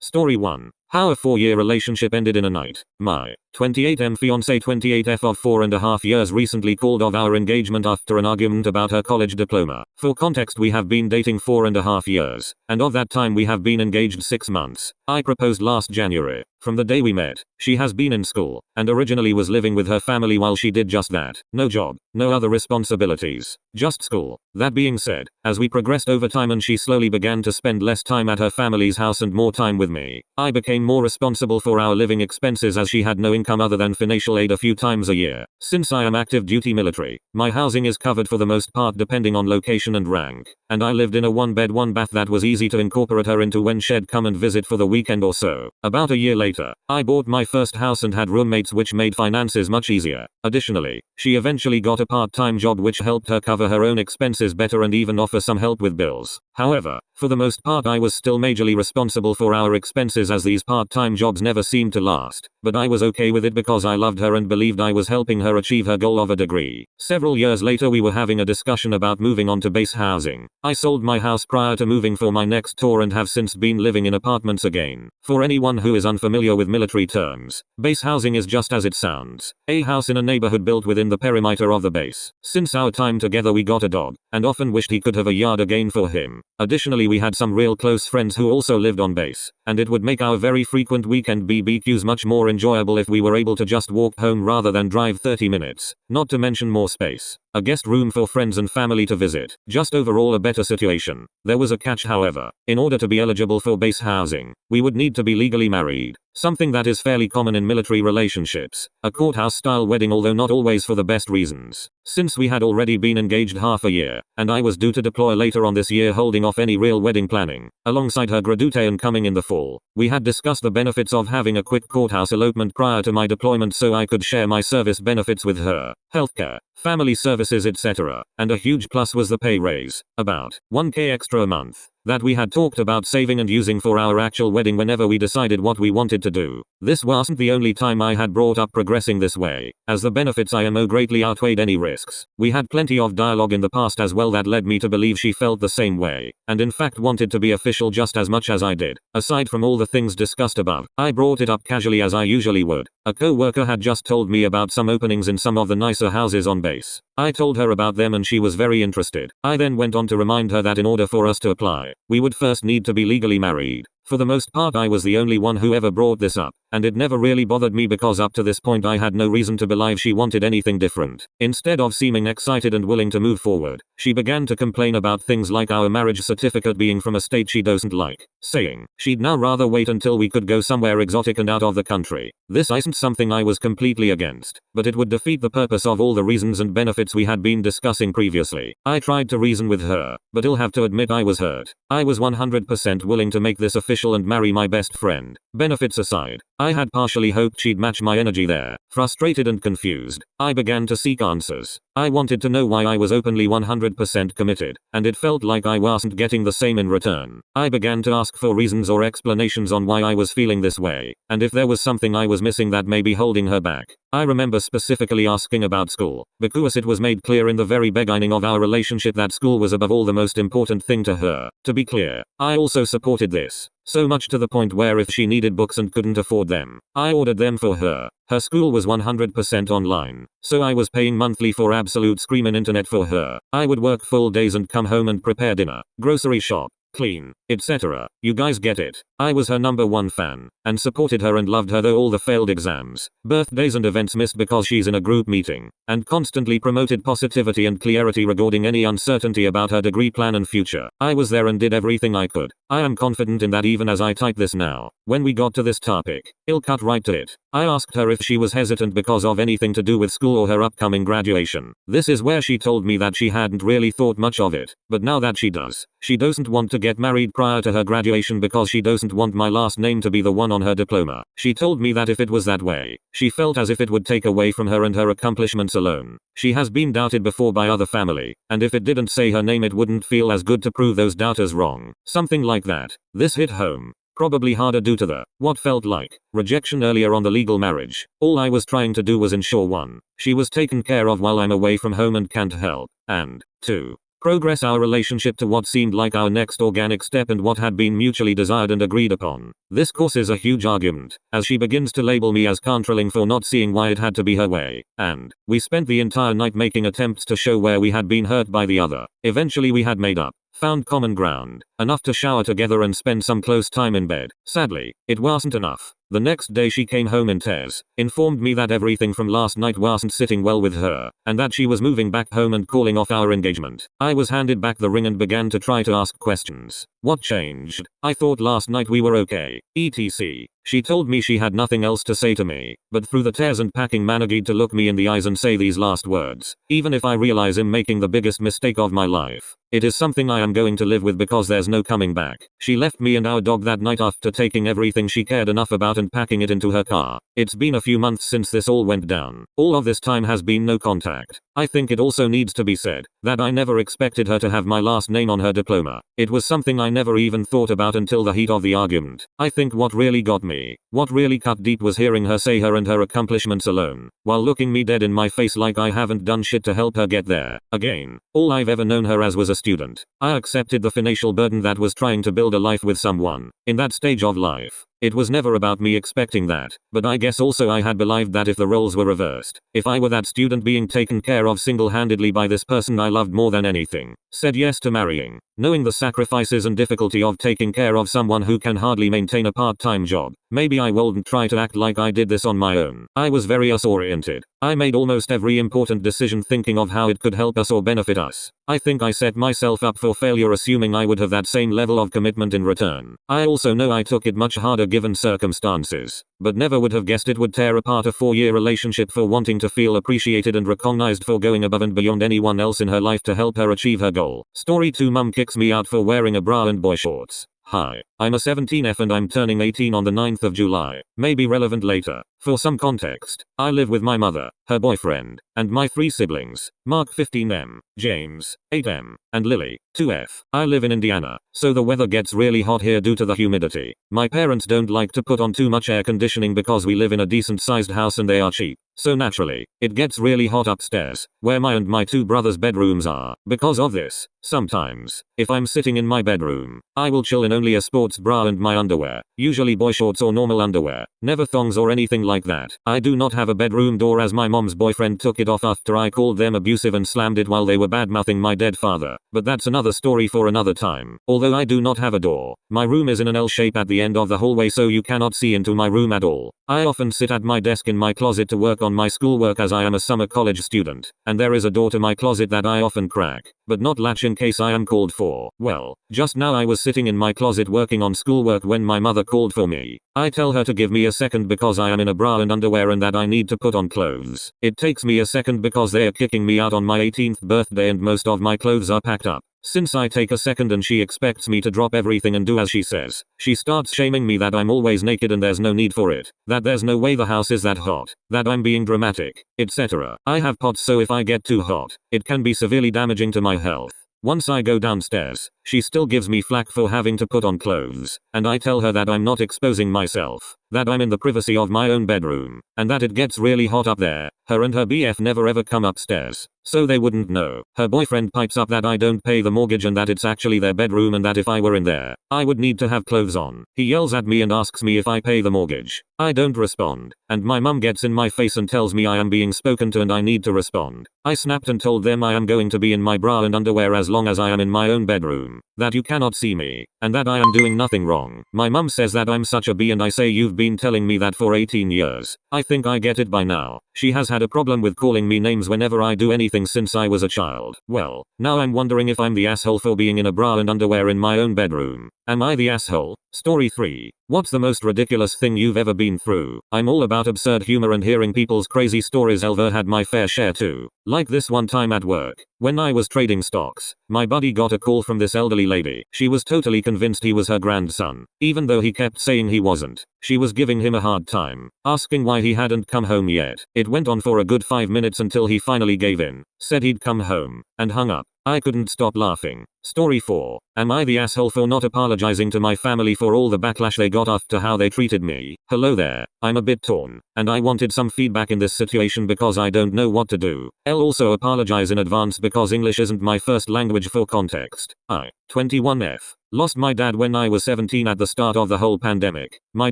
Story 1. How a 4-year relationship ended in a night. My 28M fiancé 28F of 4.5 years recently called off our engagement after an argument about her college diploma. For context, we have been dating 4.5 years, and of that time we have been engaged 6 months. I proposed last January. From the day we met, she has been in school, and originally was living with her family while she did just that. No job, no other responsibilities, just school. That being said, as we progressed over time and she slowly began to spend less time at her family's house and more time with me, I became more responsible for our living expenses as she had no income other than financial aid a few times a year. Since I am active duty military, my housing is covered for the most part depending on location and rank, and I lived in a 1-bed 1-bath that was easy to incorporate her into when she'd come and visit for the weekend or so. About a year later, I bought my first house and had roommates, which made finances much easier. Additionally, she eventually got a part-time job which helped her cover her own expenses better and even offer some help with bills. However, for the most part I was still majorly responsible for our expenses as these part-time jobs never seemed to last, but I was okay with it because I loved her and believed I was helping her achieve her goal of a degree. Several years later we were having a discussion about moving on to base housing. I sold my house prior to moving for my next tour and have since been living in apartments again. For anyone who is unfamiliar with military terms, base housing is just as it sounds, a house in a neighborhood built within the perimeter of the base. Since our time together we got a dog, and often wished he could have a yard again for him. Additionally, we had some real close friends who also lived on base, and it would make our very frequent weekend BBQs much more enjoyable if we were able to just walk home rather than drive 30 minutes, not to mention more space, a guest room for friends and family to visit, just overall a better situation. There was a catch, however. In order to be eligible for base housing, we would need to be legally married, something that is fairly common in military relationships, a courthouse-style wedding, although not always for the best reasons. Since we had already been engaged half a year, and I was due to deploy later on this year, holding off any real wedding planning, alongside her graduation coming in the fall, we had discussed the benefits of having a quick courthouse elopement prior to my deployment so I could share my service benefits with her, healthcare, family services, etc. And a huge plus was the pay raise, about 1K extra a month, that we had talked about saving and using for our actual wedding whenever we decided what we wanted to do. This wasn't the only time I had brought up progressing this way, as the benefits IMO greatly outweighed any risks. We had plenty of dialogue in the past as well that led me to believe she felt the same way, and in fact wanted to be official just as much as I did. Aside from all the things discussed above, I brought it up casually as I usually would. A co-worker had just told me about some openings in some of the nicer houses on base. I told her about them and she was very interested. I then went on to remind her that in order for us to apply, we would first need to be legally married. For the most part I was the only one who ever brought this up, and it never really bothered me because up to this point I had no reason to believe she wanted anything different. Instead of seeming excited and willing to move forward, she began to complain about things like our marriage certificate being from a state she doesn't like, saying she'd now rather wait until we could go somewhere exotic and out of the country. This isn't something I was completely against, but it would defeat the purpose of all the reasons and benefits we had been discussing previously. I tried to reason with her, but I'll have to admit I was hurt. I was 100% willing to make this official and marry my best friend. Benefits aside, I had partially hoped she'd match my energy there. Frustrated and confused, I began to seek answers. I wanted to know why I was openly 100% committed, and it felt like I wasn't getting the same in return. I began to ask for reasons or explanations on why I was feeling this way, and if there was something I was missing that may be holding her back. I remember specifically asking about school, because it was made clear in the very beginning of our relationship that school was above all the most important thing to her. To be clear, I also supported this. So much to the point where if she needed books and couldn't afford them, I ordered them for her. Her school was 100% online, so I was paying monthly for absolute screaming internet for her. I would work full days and come home and prepare dinner, grocery shop, clean, etc. You guys get it. I was her #1 fan, and supported her and loved her though all the failed exams, birthdays and events missed because she's in a group meeting, and constantly promoted positivity and clarity regarding any uncertainty about her degree plan and future. I was there and did everything I could. I am confident in that even as I type this now. When we got to this topic, I'll cut right to it. I asked her if she was hesitant because of anything to do with school or her upcoming graduation. This is where she told me that she hadn't really thought much of it, but now that she does, she doesn't want to get married prior to her graduation because she doesn't want my last name to be the one on her diploma. She told me that if it was that way, she felt as if it would take away from her and her accomplishments alone. She has been doubted before by other family, and if it didn't say her name it wouldn't feel as good to prove those doubters wrong. Something like that. This hit home. Probably harder due to the, what felt like, rejection earlier on the legal marriage. All I was trying to do was ensure 1, she was taken care of while I'm away from home and can't help, and 2, progress our relationship to what seemed like our next organic step and what had been mutually desired and agreed upon. This causes a huge argument, as she begins to label me as controlling for not seeing why it had to be her way, and we spent the entire night making attempts to show where we had been hurt by the other. Eventually we had made up, found common ground, enough to shower together and spend some close time in bed. Sadly, it wasn't enough. The next day she came home in tears, informed me that everything from last night wasn't sitting well with her, and that she was moving back home and calling off our engagement. I was handed back the ring and began to try to ask questions. What changed? I thought last night we were okay, etc. She told me she had nothing else to say to me, but through the tears and packing managed to look me in the eyes and say these last words. Even if I realize I'm making the biggest mistake of my life, it is something I am going to live with because there's no coming back. She left me and our dog that night after taking everything she cared enough about and packing it into her car. It's been a few months since this all went down. All of this time has been no contact. I think it also needs to be said that I never expected her to have my last name on her diploma. It was something I never even thought about until the heat of the argument. I think what really got me, what really cut deep, was hearing her say her and her accomplishments alone, while looking me dead in my face like I haven't done shit to help her get there. Again, all I've ever known her as was a student. I accepted the financial burden that was trying to build a life with someone in that stage of life. It was never about me expecting that, but I guess also I had believed that if the roles were reversed, if I were that student being taken care of single-handedly by this person I loved more than anything, said yes to marrying, knowing the sacrifices and difficulty of taking care of someone who can hardly maintain a part-time job, maybe I wouldn't try to act like I did this on my own. I was very us-oriented. I made almost every important decision thinking of how it could help us or benefit us. I think I set myself up for failure assuming I would have that same level of commitment in return. I also know I took it much harder given circumstances, but never would have guessed it would tear apart a 4-year relationship for wanting to feel appreciated and recognized for going above and beyond anyone else in her life to help her achieve her goal. Story 2. Mum kicks me out for wearing a bra and boy shorts. Hi, I'm a 17F and I'm turning 18 on the 9th of July. May be relevant later. For some context, I live with my mother, her boyfriend, and my 3 siblings, Mark 15M, James, 8M, and Lily, 2F. I live in Indiana, so the weather gets really hot here due to the humidity. My parents don't like to put on too much air conditioning because we live in a decent sized house and they are cheap. So naturally, it gets really hot upstairs, where my and my 2 brothers' bedrooms are. Because of this, sometimes, if I'm sitting in my bedroom, I will chill in only a sports bra and my underwear, usually boy shorts or normal underwear, never thongs or anything like that. I do not have a bedroom door as my mom's boyfriend took it off after I called them abusive and slammed it while they were badmouthing my dead father, but that's another story for another time. Although I do not have a door, my room is in an L shape at the end of the hallway so you cannot see into my room at all. I often sit at my desk in my closet to work on my schoolwork as I am a summer college student, and there is a door to my closet that I often crack, but not latch in case I am called for. Well, just now I was sitting in my closet working on schoolwork when my mother called for me. I tell her to give me a second because I am in a bra and underwear and that I need to put on clothes. It takes me a second because they are kicking me out on my 18th birthday and most of my clothes are packed up. Since I take a second and she expects me to drop everything and do as she says, she starts shaming me that I'm always naked and there's no need for it, that there's no way the house is that hot, that I'm being dramatic, etc. I have POTS so if I get too hot, it can be severely damaging to my health. Once I go downstairs, she still gives me flack for having to put on clothes, and I tell her that I'm not exposing myself, that I'm in the privacy of my own bedroom, and that it gets really hot up there. Her and her BF never ever come upstairs, so they wouldn't know. Her boyfriend pipes up that I don't pay the mortgage and that it's actually their bedroom and that if I were in there, I would need to have clothes on. He yells at me and asks me if I pay the mortgage. I don't respond, and my mum gets in my face and tells me I am being spoken to and I need to respond. I snapped and told them I am going to be in my bra and underwear as long as I am in my own bedroom, that you cannot see me, and that I am doing nothing wrong. My mum says that I'm such a B and I say you've been telling me that for 18 years. I think I get it by now. She has had a problem with calling me names whenever I do anything since I was a child. Well, now I'm wondering if I'm the asshole for being in a bra and underwear in my own bedroom. Am I the asshole? Story 3. What's the most ridiculous thing you've ever been through? I'm all about absurd humor and hearing people's crazy stories. Elver had my fair share too. Like this one time at work, when I was trading stocks, my buddy got a call from this elderly lady. She was totally convinced he was her grandson, even though he kept saying he wasn't. She was giving him a hard time, asking why he hadn't come home yet. It went on for a good 5 minutes until he finally gave in, said he'd come home, and hung up. I couldn't stop laughing. Story 4. Am I the asshole for not apologizing to my family for all the backlash they got after how they treated me? Hello there. I'm a bit torn, and I wanted some feedback in this situation because I don't know what to do. I'll also apologize in advance because English isn't my first language. For context, I, 21F, lost my dad when I was 17 at the start of the whole pandemic. My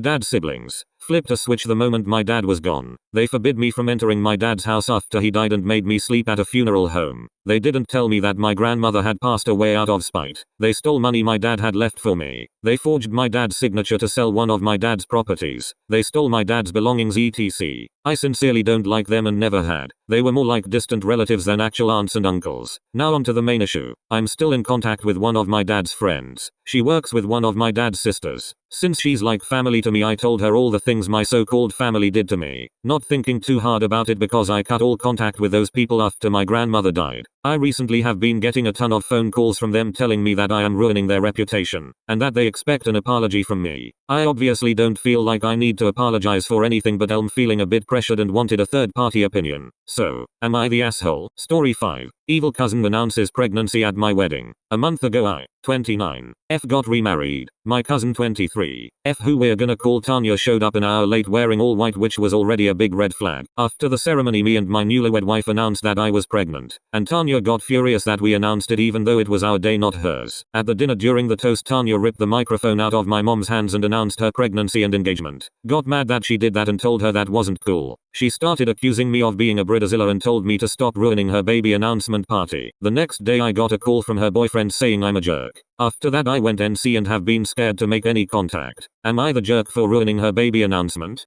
dad's siblings flipped a switch the moment my dad was gone. They forbid me from entering my dad's house after he died and made me sleep at a funeral home. They didn't tell me that my grandmother had passed away out of spite. They stole money my dad had left for me. They forged my dad's signature to sell one of my dad's properties. They stole my dad's belongings etc. I sincerely don't like them and never had. They were more like distant relatives than actual aunts and uncles. Now on to the main issue. I'm still in contact with one of my dad's friends. She works with one of my dad's sisters. Since she's like family to me, I told her all the things my so-called family did to me, not thinking too hard about it because I cut all contact with those people after my grandmother died. I recently have been getting a ton of phone calls from them telling me that I am ruining their reputation, and that they expect an apology from me. I obviously don't feel like I need to apologize for anything, but I'm feeling a bit pressured and wanted a third-party opinion. So, am I the asshole? Story 5. Evil cousin announces pregnancy at my wedding. A month ago I, 29, F got remarried. My cousin 23, F who we're gonna call Tanya showed up an hour late wearing all white, which was already a big red flag. After the ceremony, me and my newlywed wife announced that I was pregnant, and Tanya got furious that we announced it even though it was our day, not hers. At the dinner during the toast, Tanya ripped the microphone out of my mom's hands and announced her pregnancy and engagement. Got mad that she did that and told her that wasn't cool. She started accusing me of being a bridezilla and told me to stop ruining her baby announcement party. The next day I got a call from her boyfriend saying I'm a jerk. After that I went NC and have been scared to make any contact. Am I the jerk for ruining her baby announcement?